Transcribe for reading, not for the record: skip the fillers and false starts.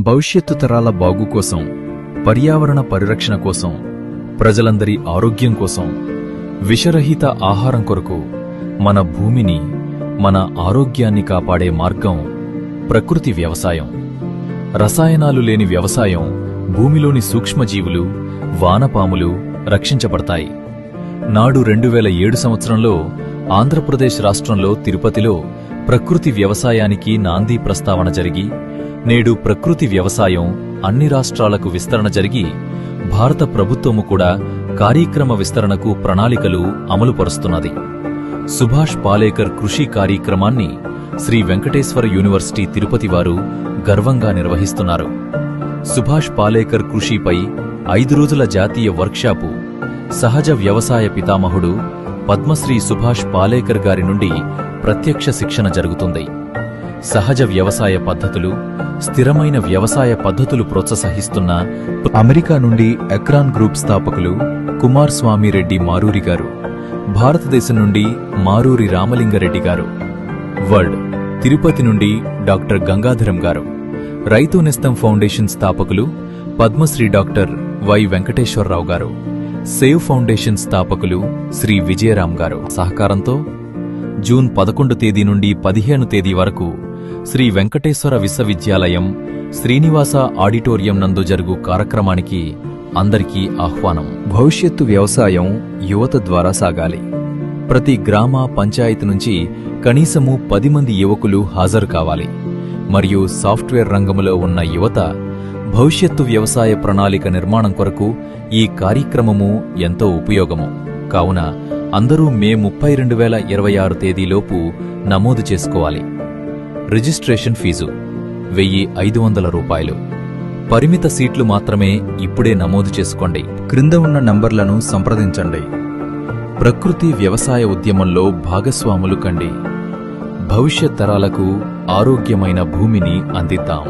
భవిష్యత్తు తరాల బాగు కోసం, పర్యావరణ పరిరక్షణ కోసం, ప్రజలందరి ఆరోగ్యం కోసం, విషరహిత ఆహారం కొరకు మన భూమిని, మన ఆరోగ్యాన్ని కాపాడే మార్గం ప్రకృతి వ్యవసాయం. రసాయనాలు లేని వ్యవసాయం భూమిలోని సూక్ష్మజీవులు, వానపాములు రక్షించబడతాయి. నాడు 2007 సంవత్సరంలో ఆంధ్రప్రదేశ్ రాష్ట్రంలో తిరుపతిలో ప్రకృతి వ్యవసాయానికి నాందీ ప్రస్తావన జరిగి, నేడు ప్రకృతి వ్యవసాయం అన్ని రాష్ట్రాలకు విస్తరణ జరిగి, భారత ప్రభుత్వము కూడా కార్యక్రమ విస్తరణకు ప్రణాళికలు అమలుపరుస్తున్నది. సుభాష్ పాలేకర్ కృషి కార్యక్రమాన్ని శ్రీ వెంకటేశ్వర యూనివర్సిటీ తిరుపతి వారు గర్వంగా నిర్వహిస్తున్నారు. సుభాష్ పాలేకర్ కృషిపై 5 రోజుల జాతీయ వర్క్షాపు సహజ వ్యవసాయ పితామహుడు పద్మశ్రీ సుభాష్ పాలేకర్ గారి నుండి ప్రత్యక్ష శిక్షణ జరుగుతుంది. సహజ వ్యవసాయ పద్ధతులు, స్థిరమైన వ్యవసాయ పద్ధతులు ప్రోత్సహిస్తున్న అమెరికా నుండి ఎక్రాన్ గ్రూప్ స్థాపకులు కుమార్ స్వామి రెడ్డి మారూరి గారు, భారతదేశం నుండి మారూరి రామలింగారెడ్డి గారు, వరల్డ్ తిరుపతి నుండి డాక్టర్ గంగాధరం గారు, రైతు నేస్తం ఫౌండేషన్ స్థాపకులు పద్మశ్రీ డాక్టర్ వై వెంకటేశ్వరరావు గారు, సేవ్ ఫౌండేషన్ స్థాపకులు శ్రీ విజయరామ్ గారు సహకారంతో జూన్ 11 తేదీ నుండి 15 తేదీ వరకు శ్రీ వెంకటేశ్వర విశ్వవిద్యాలయం శ్రీనివాస ఆడిటోరియం నందు జరుగు కార్యక్రమానికి అందరికీ ఆహ్వానం. భవిష్యత్తు వ్యవసాయం యువత ద్వారా సాగాలి. ప్రతి గ్రామ పంచాయతీ నుంచి కనీసము 10 మంది యువకులు హాజరు కావాలి. మరియు సాఫ్ట్వేర్ రంగములో ఉన్న యువత భవిష్యత్తు వ్యవసాయ ప్రణాళిక నిర్మాణం కొరకు ఈ కార్యక్రమము ఎంతో ఉపయోగము. కావున అందరూ మే 30, 2026 తేదీలోపు నమోదు చేసుకోవాలి. రిజిస్ట్రేషన్ ఫీజు 1500 రూపాయలు. పరిమిత సీట్లు మాత్రమే. ఇప్పుడే నమోదు చేసుకోండి. క్రింద ఉన్న నంబర్లను సంప్రదించండి. ప్రకృతి వ్యవసాయ ఉద్యమంలో భాగస్వాములు కండి. భవిష్యత్ తరాలకు ఆరోగ్యమైన భూమిని అందిద్దాం.